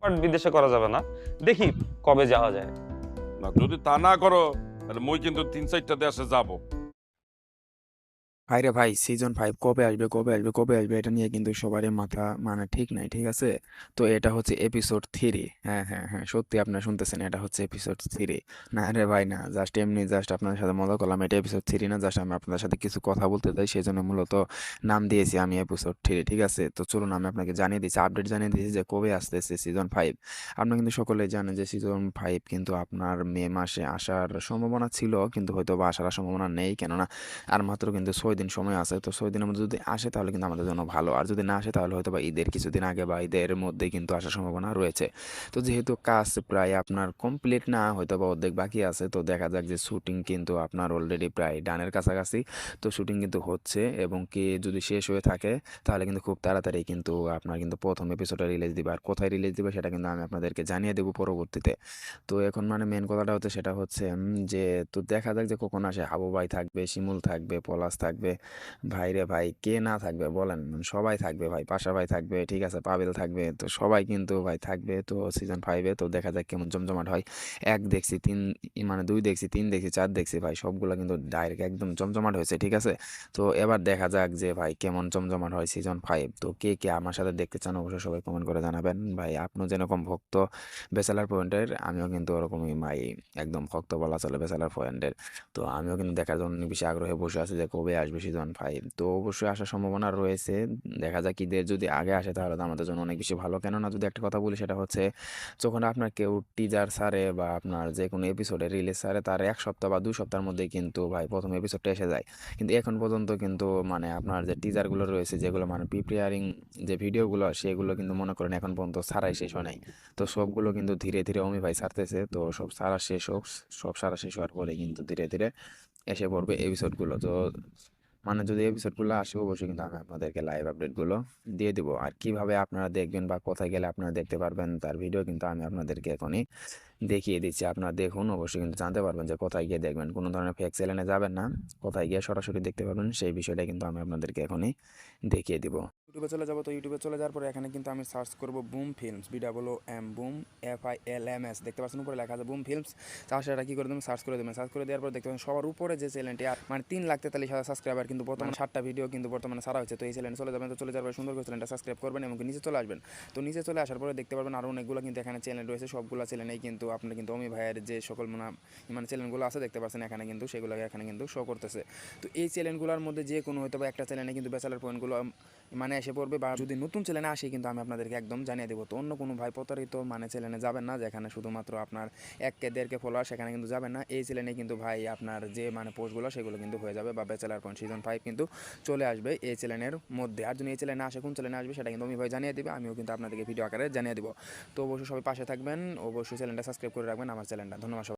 But বিদেশে করা যাবে না। দেখি কবে যাওয়া যায়। না যদি তা না করো তাহলে মুই কিন্তু ৩-৪টা দেশে যাব। ভাইরে ভাই সিজন 5 কবে আসবে কবে আসবে কবে আসবে এটা নিয়ে কিন্তু সবারই মাথা মানে ঠিক নাই, ঠিক আছে? তো এটা হচ্ছে এপিসোড 3। হ্যাঁ হ্যাঁ হ্যাঁ, সত্যি আপনারা শুনতেছেন, এটা হচ্ছে এপিসোড 3। না রে ভাই না, জাস্ট এমনি জাস্ট আপনাদের সাথে মজা করলাম। এটা এপিসোড 3 না, জাস্ট আমি আপনাদের সাথে কিছু কথা বলতে চাই, সেই জন্য মূলত নাম দিয়েছি আমি এপিসোড 3, ঠিক আছে? তো চলুন আমি আপনাকে জানিয়ে দিচ্ছি, আপডেট জানিয়ে দিচ্ছি যে কবে আসতেছে সিজন 5। আপনারা কিন্তু সকলেই জানেন যে সিজন 5 কিন্তু আপনার মে মাসে আসার সম্ভাবনা ছিল, কিন্তু হয়তো বা আসার সম্ভাবনা নেই, কেননা আর মাত্র কিন্তু 6 দিন সময় আছে। তো 6 দিনের মধ্যে যদি আসে তাহলে কিন্তু আমাদের জন্য ভালো, আর যদি না আসে তাহলে হয়তো বা ঈদের কিছুদিন আগে বা ঈদের মধ্যে কিন্তু আসার সম্ভাবনা রয়েছে। তো যেহেতু কাজ প্রায় আপনার কমপ্লিট না, হয়তো বা অর্ধেক বাকি আছে, তো দেখা যাক যে শুটিং কিন্তু আপনার অলরেডি প্রায় ডানের কাছাকাছি। তো শুটিং কিন্তু হচ্ছে, এবং কি যদি শেষ হয়ে থাকে তাহলে কিন্তু খুব তাড়াতাড়ি কিন্তু আপনার কিন্তু প্রথম এপিসোডে রিলিজ দিবে। আর কোথায় রিলিজ দিবে সেটা কিন্তু আমি আপনাদেরকে জানিয়ে দেবো পরবর্তীতে। তো এখন মানে মেন কথাটা হচ্ছে সেটা হচ্ছে যে তো দেখা যাক যে কখন আসে। হাবু ভাই থাকবে, শিমুল থাকবে, পলাশ থাকবে, ভাই রে ভাই কে না থাকবে বলেন? সবাই থাকবে ভাই, পাশা ভাই থাকবে, ঠিক আছে, পাবেল থাকবে, তো সবাই কিন্তু ভাই থাকবে। তো সিজন 5-এ তো দেখা যাক কেমন জমজমাট হয়। এক দেখছি, তিন মানে দুই দেখছি, তিন দেখছি, চার দেখছি ভাই, সবগুলো কিন্তু ডাইরেক্ট একদম জমজমাট হয়েছে, ঠিক আছে? তো এবার দেখা যাক যে ভাই কেমন জমজমাট হয় সিজন 5। তো কে কে আমার সাথে দেখতে চান অবশ্যই সবাই কমেন্ট করে জানাবেন। ভাই আপনিও যেরকম ভক্ত ব্যাচেলার পয়েন্টের, আমিও কিন্তু ওরকমই ভাই, একদম ভক্ত বলা চলে ব্যাচেলার পয়েন্টের। তো আমিও কিন্তু দেখার জন্য অনেক বেশি আগ্রহে বসে আছি যে কবে আসবে সিজন 5। তো অবশ্যই আসার সম্ভাবনা রয়েছে। দেখা যাক ঈদের যদি আগে আসে তাহলে তো আমাদের জন্য অনেক বেশি ভালো। কেননা যদি একটা কথা বলি সেটা হচ্ছে, যখন আপনার কেউ টিজার ছাড়ে বা আপনার যে কোনো এপিসোডে রিলিজ ছাড়ে, তার 1 সপ্তাহ বা 2 সপ্তাহের মধ্যেই কিন্তু ভাই প্রথম এপিসোডটা এসে যায়। কিন্তু এখন পর্যন্ত কিন্তু মানে আপনার যে টিজারগুলো রয়েছে, যেগুলো মানে প্রিপেয়ারিং যে ভিডিওগুলো, সেগুলো কিন্তু মনে করেন এখন পর্যন্ত ছাড়াই শেষ হয় নাই। তো সবগুলো কিন্তু ধীরে ধীরে অমি ভাই ছাড়তেছে। তো সব সারা শেষ হোক, সব সারা শেষ হওয়ার পরে কিন্তু ধীরে ধীরে এসে পড়বে এপিসোডগুলো। তো মানে যদি এপিসোডগুলো আসে অবশ্যই কিন্তু আমি আপনাদেরকে লাইভ আপডেটগুলো দিয়ে দিব। আর কিভাবে আপনারা দেখবেন বা কোথায় গেলে আপনারা দেখতে পারবেন তার ভিডিও কিন্তু আমি আপনাদেরকে এখনই দেখিয়ে দিচ্ছি। আপনারা দেখুন, অবশ্যই কিন্তু জানতে পারবেন যে কোথায় গিয়ে দেখবেন। কোনো ধরনের ফেক চ্যানেলে যাবেন না, কোথায় গিয়ে সরাসরি দেখতে পারবেন সেই বিষয়টা কিন্তু আমি আপনাদেরকে এখনই দেখিয়ে দিব। ইউটিউবে চলে যাব। তো ইউটিউবে চলে যাওয়ার পরে এখানে কিন্তু আমি সার্চ করব broom films, BOOM broom FILMS, দেখতে পাচ্ছেন উপরে লেখা আছে বুম ফিল্মস। তার সেটা কী করে দেবেন, সার্চ করে দেবেন। সার্চ করে দেওয়ার পর দেখতে পাবেন সবার উপরে যে চ্যানেলটি মানে 3,43,000 সাবস্ক্রাইবার, কিন্তু বর্তমানে 7টা ভিডিও কিন্তু বর্তমানে ছাড়া হয়েছে। তো এই চ্যানেলে চলে যাবেন। তো চলে যাওয়ার পর সুন্দর করে চ্যানেলটা সাবস্ক্রাইব করবেন এবং নিচে চলে আসবেন। তো নিচে চলে আসার পরে দেখতে পারবেন আরও অনেকগুলো কিন্তু এখানে চ্যানেল রয়েছে। সবগুলো চ্যানেলেই কিন্তু আপনি কিন্তু অমি ভাইয়ের যে সকল মানে চ্যানেলগুলো আছে দেখতে পাচ্ছেন এখানে কিন্তু সেগুলো এখানে কিন্তু শো করতেছে। তো এই চ্যানেলগুলোর মধ্যে যে কোনো হয়তো বা একটা চ্যানেলে কিন্তু ব্যাচেলার পয়েন্টগুলো মানে এসে পড়বে, বা যদি নতুন চ্যানেলে আসে কিন্তু আমি আপনাদেরকে একদম জানিয়ে দেবো। তো অন্য কোনো ভাই প্রতারিত মানে চ্যানেলে যাবেন না, যেখানে শুধুমাত্র আপনার 1K 1.5K ফলোয়ার, সেখানে কিন্তু যাবেন না। এই চ্যানেলে কিন্তু ভাই আপনার যে মানে পোস্টগুলো সেগুলো কিন্তু হয়ে যাবে, বা ব্যাচেলার পয়েন্ট সিজন 5 কিন্তু চলে আসবে এই চ্যানেলের মধ্যে। আর যদি এই চ্যানেলে আসে, কোন চ্যানেলে আসবে সেটা কিন্তু আমি ভাই জানিয়ে দেবে, আমিও কিন্তু আপনাদেরকে ভিডিও আকারে জানিয়ে দেবো। তো অবশ্যই সবাই পাশে থাকবেন, অবশ্যই চ্যানেলটা সাবস্ক্রাইব করে রাখবেন আমার চ্যানেলটা। ধন্যবাদ সবাই।